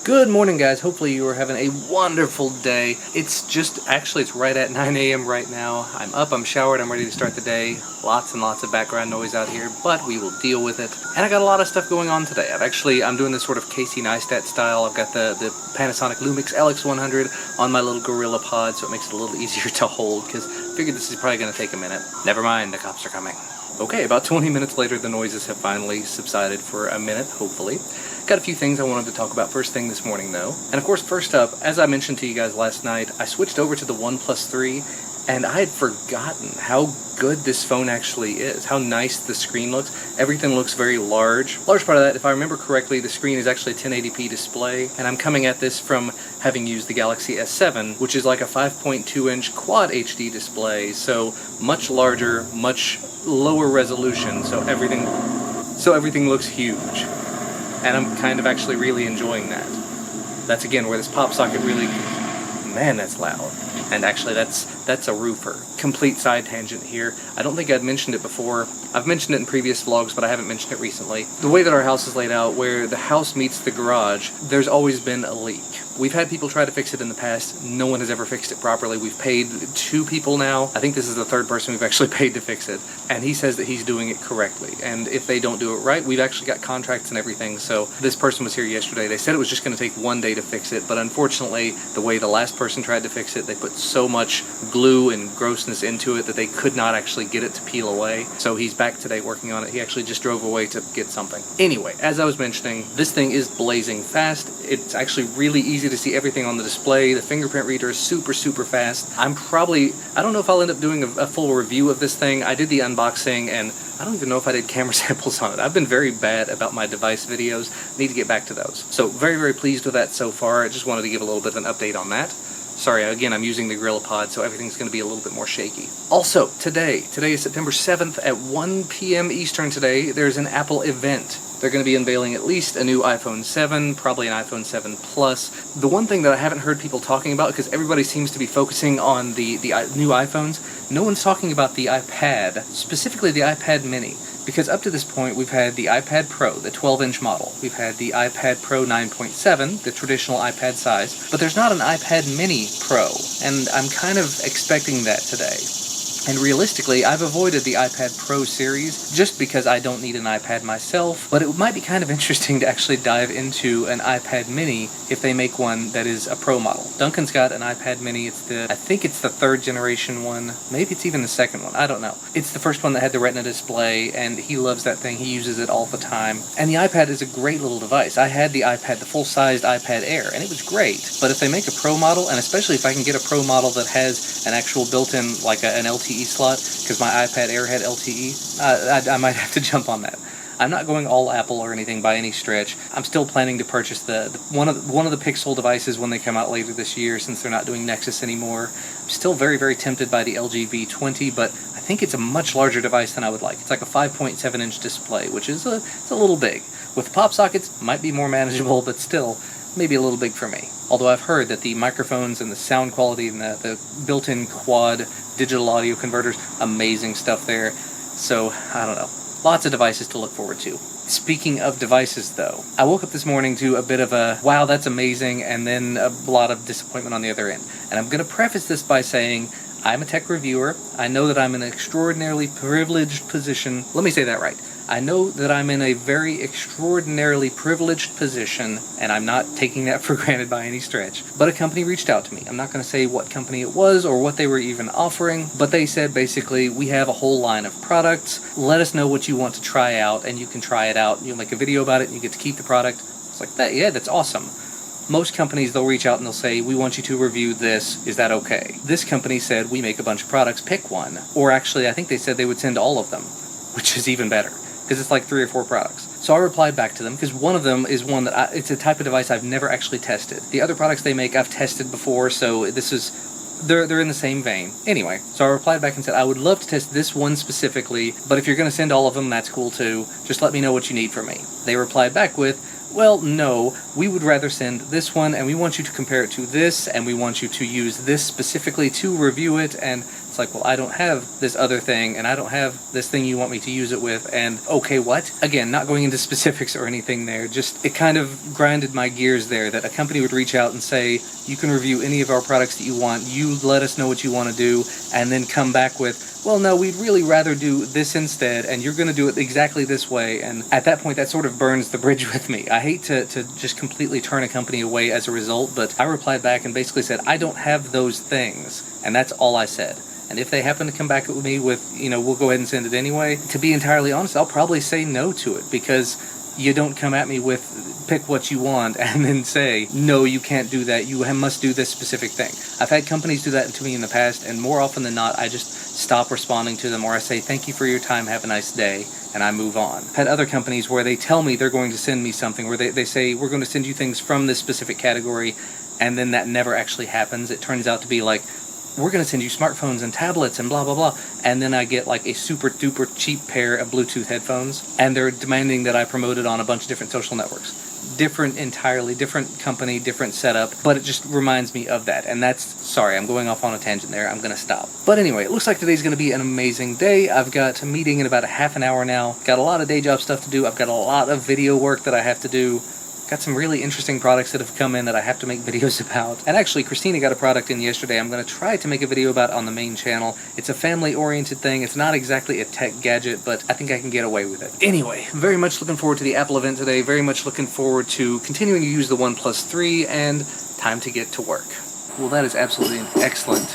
Good morning, guys. Hopefully you are having a wonderful day. It's right at 9 a.m. right now. I'm up, I'm showered, I'm ready to start the day. Lots and lots of background noise out here, but we will deal with it. And I got a lot of stuff going on today. I'm doing this sort of Casey Neistat style. I've got the Panasonic Lumix LX100 on my little Gorilla Pod, so it makes it a little easier to hold, because I figured this is probably going to take a minute. Never mind, the cops are coming. Okay, about 20 minutes later, the noises have finally subsided for a minute, hopefully. Got a few things I wanted to talk about first thing this morning, though. And of course, first up, as I mentioned to you guys last night, I switched over to the OnePlus 3, and I had forgotten how good this phone actually is, how nice the screen looks. Everything looks very large. Large part of that, if I remember correctly, the screen is actually a 1080p display, and I'm coming at this from having used the Galaxy S7, which is like a 5.2-inch Quad HD display, so much larger, much lower resolution, so everything looks huge. And I'm kind of actually really enjoying that. That's again where this pop socket really, man, that's loud. And actually that's a roofer. Complete side tangent here. I don't think I'd mentioned it before. I've mentioned it in previous vlogs, but I haven't mentioned it recently. The way that our house is laid out, where the house meets the garage, there's always been a leak. We've had people try to fix it in the past. No one has ever fixed it properly. We've paid 2 people now. I think this is the 3rd person we've actually paid to fix it. And he says that he's doing it correctly. And if they don't do it right, we've actually got contracts and everything. So this person was here yesterday. They said it was just going to take 1 day to fix it. But unfortunately, the way the last person tried to fix it, they put so much glue and grossness into it that they could not actually get it to peel away. So he's back today working on it. He actually just drove away to get something. Anyway, as I was mentioning, this thing is blazing fast. It's actually really easy to see everything on the display. The fingerprint reader is super fast. I don't know if I'll end up doing a full review of this thing. I did the unboxing, and I don't even know if I did camera samples on it. I've been very bad about my device videos. Need to get back to those. So very pleased with that so far. I just wanted to give a little bit of an update on that. Sorry, again, I'm using the Gorilla Pod, so everything's going to be a little bit more shaky. Also, today is September 7th at 1 p.m. Eastern today, there's an Apple event. They're going to be unveiling at least a new iPhone 7, probably an iPhone 7 Plus. The one thing that I haven't heard people talking about, because everybody seems to be focusing on the new iPhones, no one's talking about the iPad, specifically the iPad mini. Because up to this point, we've had the iPad Pro, the 12-inch model. We've had the iPad Pro 9.7, the traditional iPad size. But there's not an iPad Mini Pro, and I'm kind of expecting that today. And realistically, I've avoided the iPad Pro series just because I don't need an iPad myself, but it might be kind of interesting to actually dive into an iPad mini if they make one that is a Pro model. Duncan's got an iPad mini. I think it's the 3rd generation one. Maybe it's even the 2nd one. I don't know. It's the first one that had the Retina display, and he loves that thing. He uses it all the time. And the iPad is a great little device. I had the iPad, the full-sized iPad Air, and it was great. But if they make a Pro model, and especially if I can get a Pro model that has an actual built-in, like an LTE slot, because my iPad Air had LTE, I might have to jump on that. I'm not going all Apple or anything by any stretch. I'm still planning to purchase one of the Pixel devices when they come out later this year, since they're not doing Nexus anymore. I'm still very tempted by the LG V20, but I think it's a much larger device than I would like. It's like a 5.7-inch display, which is it's a little big. With pop sockets, might be more manageable, but still, maybe a little big for me. Although I've heard that the microphones and the sound quality and the built-in quad digital audio converters, amazing stuff there. So, I don't know. Lots of devices to look forward to. Speaking of devices, though, I woke up this morning to a bit of a, wow, that's amazing, and then a lot of disappointment on the other end. And I'm going to preface this by saying, I'm a tech reviewer. I know that I'm in an extraordinarily privileged position. Let me say that right. I know that I'm in a very extraordinarily privileged position, and I'm not taking that for granted by any stretch. But a company reached out to me. I'm not going to say what company it was or what they were even offering, but they said basically, we have a whole line of products. Let us know what you want to try out, and you can try it out. You'll make a video about it, and you get to keep the product. It's like, that, yeah, that's awesome. Most companies, they'll reach out and they'll say, we want you to review this, is that okay? This company said, we make a bunch of products, pick one. Or actually, I think they said they would send all of them, which is even better, because it's like 3 or 4 products. So I replied back to them, because one of them is one that it's a type of device I've never actually tested. The other products they make, I've tested before, so they're in the same vein. Anyway, so I replied back and said, I would love to test this one specifically, but if you're going to send all of them, that's cool too. Just let me know what you need from me. They replied back with, well, no, we would rather send this one, and we want you to compare it to this, and we want you to use this specifically to review it, and it's it's like, well, I don't have this other thing, and I don't have this thing you want me to use it with, and okay, what? Again, not going into specifics or anything there, just it kind of grinded my gears there that a company would reach out and say, you can review any of our products that you want, you let us know what you want to do, and then come back with, well, no, we'd really rather do this instead, and you're going to do it exactly this way. And at that point, that sort of burns the bridge with me. I hate to just completely turn a company away as a result, but I replied back and basically said, I don't have those things, and that's all I said. And if they happen to come back with me with, we'll go ahead and send it anyway, to be entirely honest, I'll probably say no to it, because you don't come at me with pick what you want and then say, no, you can't do that, you must do this specific thing. I've had companies do that to me in the past, and more often than not, I just stop responding to them, or I say, thank you for your time, have a nice day, and I move on. I've had other companies where they tell me they're going to send me something, where they say, we're going to send you things from this specific category, and then that never actually happens. It turns out to be like, we're going to send you smartphones and tablets and blah, blah, blah. And then I get like a super duper cheap pair of Bluetooth headphones, and they're demanding that I promote it on a bunch of different social networks. Entirely different company, different setup, but it just reminds me of that. And sorry, I'm going off on a tangent there. I'm going to stop. But anyway, it looks like today's going to be an amazing day. I've got a meeting in about a half an hour now. Got a lot of day job stuff to do. I've got a lot of video work that I have to do. Got some really interesting products that have come in that I have to make videos about. And actually, Christina got a product in yesterday I'm going to try to make a video about on the main channel. It's a family-oriented thing. It's not exactly a tech gadget, but I think I can get away with it. Anyway, very much looking forward to the Apple event today. Very much looking forward to continuing to use the OnePlus 3, and time to get to work. Well, that is absolutely an excellent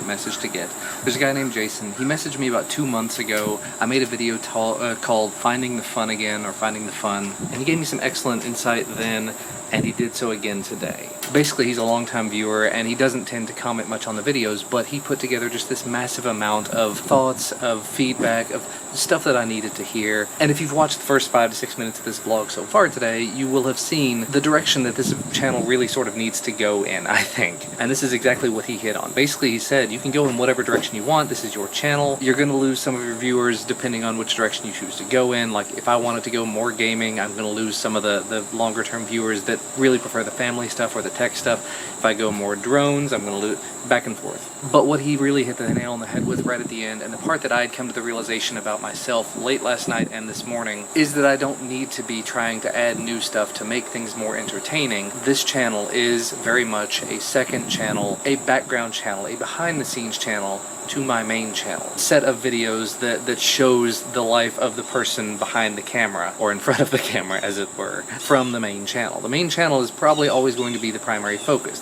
message to get. There's a guy named Jason. He messaged me about 2 months ago. I made a video called Finding the Fun Again, or Finding the Fun, and he gave me some excellent insight then, and he did so again today. Basically, he's a longtime viewer, and he doesn't tend to comment much on the videos, but he put together just this massive amount of thoughts, of feedback, of stuff that I needed to hear. And if you've watched the first 5 to 6 minutes of this vlog so far today, you will have seen the direction that this channel really sort of needs to go in, I think. And this is exactly what he hit on. Basically, he said, you can go in whatever direction you want. This is your channel. You're going to lose some of your viewers depending on which direction you choose to go in. Like, if I wanted to go more gaming, I'm going to lose some of the longer-term viewers that really prefer the family stuff or the tech stuff. If I go more drones, I'm going to lose back and forth. But what he really hit the nail on the head with right at the end, and the part that I had come to the realization about myself late last night and this morning, is that I don't need to be trying to add new stuff to make things more entertaining. This channel is very much a second channel, a background channel, a behind-the-scenes channel to my main channel. Set of videos that shows the life of the person behind the camera, or in front of the camera, as it were, from the main channel. The main channel is probably always going to be the primary focus.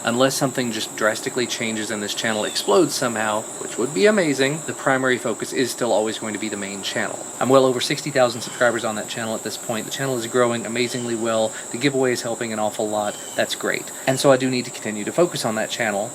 Unless something just drastically changes and this channel explodes somehow, which would be amazing, the primary focus is still always going to be the main channel. I'm well over 60,000 subscribers on that channel at this point. The channel is growing amazingly well. The giveaway is helping an awful lot. That's great. And so I do need to continue to focus on that channel.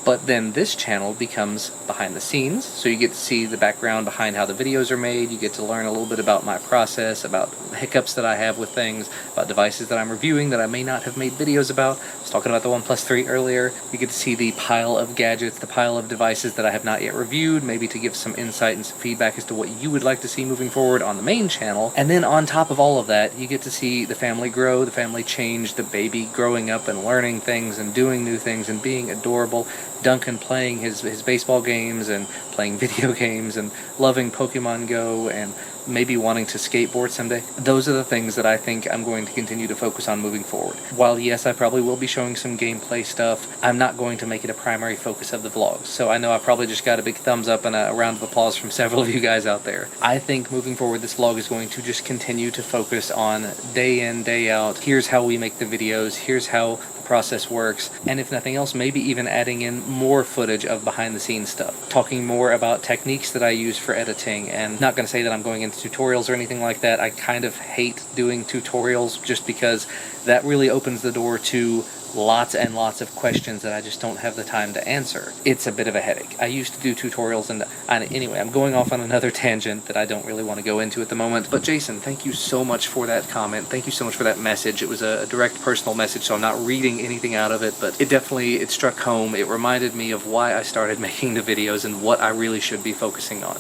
But then this channel becomes behind the scenes, so you get to see the background behind how the videos are made, you get to learn a little bit about my process, about hiccups that I have with things, about devices that I'm reviewing that I may not have made videos about. I was talking about the OnePlus 3 earlier. You get to see the pile of gadgets, the pile of devices that I have not yet reviewed, maybe to give some insight and some feedback as to what you would like to see moving forward on the main channel. And then on top of all of that, you get to see the family grow, the family change, the baby growing up and learning things and doing new things and being adorable. Duncan playing his baseball games and playing video games and loving Pokemon Go and maybe wanting to skateboard someday. Those are the things that I think I'm going to continue to focus on moving forward. While yes, I probably will be showing some gameplay stuff, I'm not going to make it a primary focus of the vlogs. So I know I probably just got a big thumbs up and a round of applause from several of you guys out there. I think moving forward this vlog is going to just continue to focus on day in, day out. Here's how we make the videos, here's how process works, and if nothing else, maybe even adding in more footage of behind the scenes stuff, talking more about techniques that I use for editing. And not going to say that I'm going into tutorials or anything like that. I kind of hate doing tutorials just because that really opens the door to lots and lots of questions that I just don't have the time to answer. It's a bit of a headache. I used to do tutorials, and anyway, I'm going off on another tangent that I don't really want to go into at the moment. But Jason, thank you so much for that comment. Thank you so much for that message. It was a direct personal message, so I'm not reading anything out of it, but it struck home. It reminded me of why I started making the videos and what I really should be focusing on.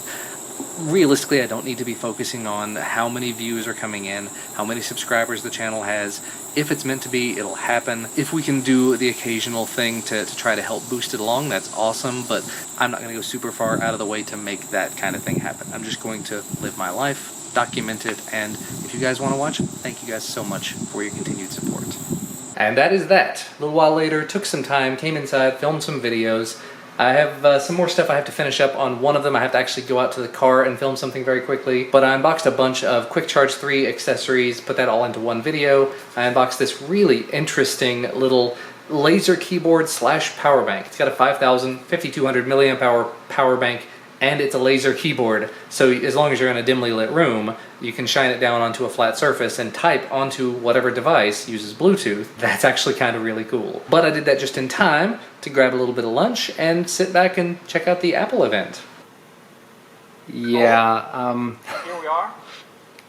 realistically, I don't need to be focusing on how many views are coming in, how many subscribers the channel has. If it's meant to be, it'll happen. If we can do the occasional thing to try to help boost it along, that's awesome, but I'm not going to go super far out of the way to make that kind of thing happen. I'm just going to live my life, document it, and if you guys want to watch, thank you guys so much for your continued support. And that is that. A little while later, took some time, came inside, filmed some videos. I have some more stuff I have to finish up on. One of them I have to actually go out to the car and film something very quickly, but I unboxed a bunch of Quick Charge 3 accessories, put that all into one video. I unboxed this really interesting little laser keyboard / power bank. It's got a 5200 milliamp hour power bank, and it's a laser keyboard, so as long as you're in a dimly lit room, you can shine it down onto a flat surface and type onto whatever device uses Bluetooth. That's actually kind of really cool. But I did that just in time to grab a little bit of lunch and sit back and check out the Apple event. Yeah, Here we are.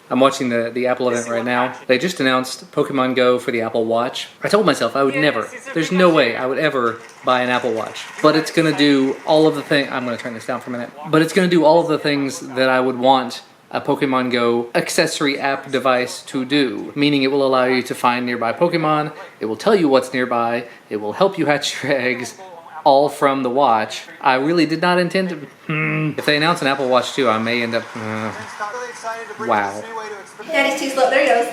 I'm watching the Apple event right now. They just announced Pokemon Go for the Apple Watch. I told myself I would never, there's no way I would ever buy an Apple Watch. But it's gonna do all of the things, I'm gonna turn this down for a minute. But it's gonna do all of the things that I would want a Pokemon Go accessory app device to do. Meaning it will allow you to find nearby Pokemon, it will tell you what's nearby, it will help you hatch your eggs, all from the watch. I really did not intend to... If they announce an Apple Watch 2, I may end up... Wow. Daddy's too slow. There he goes.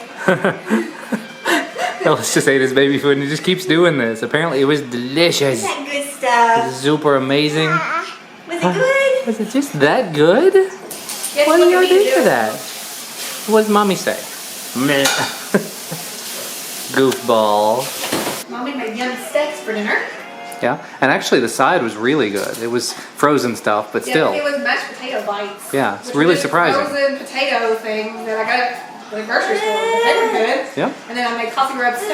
Ellis just ate his baby food and he just keeps doing this. Apparently it was delicious. Isn't that good stuff? Super amazing. Was it good? Was it just that good? Yes, What do look you at me do do for it. that? What does mommy say? Meh. Goofball. Mommy made yummy steaks for dinner. Yeah, and actually the side was really good. It was frozen stuff, but still. Yeah, it was mashed potato bites. Yeah, it's Which really was surprising. Frozen potato things that I got at the grocery store. They were good. Yeah. And then I made coffee rub steaks.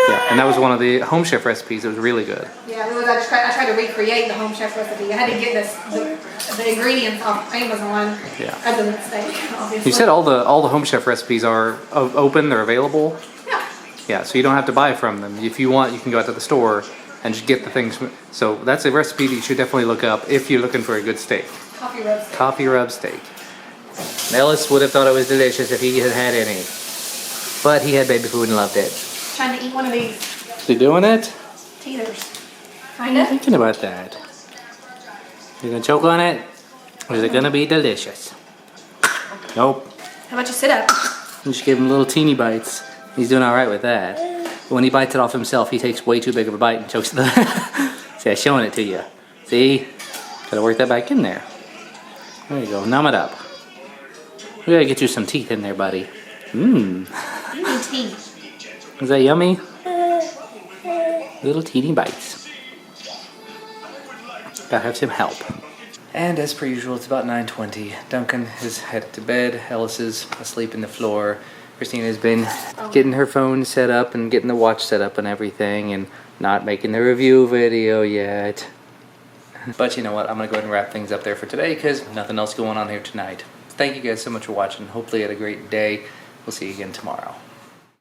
Yeah, and that was one of the Home Chef recipes. It was really good. Yeah, it was. I tried to recreate the Home Chef recipe. I had to get the ingredients off Amazon. Yeah. Other than steak, obviously. You said all the Home Chef recipes are open, they're available. Yeah. Yeah, so you don't have to buy from them. If you want, you can go out to the store and just get the things. So that's a recipe that you should definitely look up if you're looking for a good steak. Coffee rub steak. Coffee rub steak. Ellis would have thought it was delicious if he had had any. But he had baby food and loved it. Trying to eat one of these Is he doing it? teeters. What are you thinking about that? You gonna choke on it? Or is it gonna be delicious? Nope. How about you sit up? You just gave him little teeny bites. He's doing alright with that. But when he bites it off himself, he takes way too big of a bite and chokes it. See, I'm showing it to you. See? Gotta work that back in there. There you go, numb it up. We gotta get you some teeth in there, buddy. Mmm. You need teeth. Is that yummy? Little teeny bites. Gotta have some help. And as per usual, it's about 9:20. Duncan is headed to bed. Ellis is asleep in the floor. Christina's been getting her phone set up and getting the watch set up and everything and not making the review video yet. But you know what? I'm gonna go ahead and wrap things up there for today because nothing else going on here tonight. Thank you guys so much for watching. Hopefully you had a great day. We'll see you again tomorrow.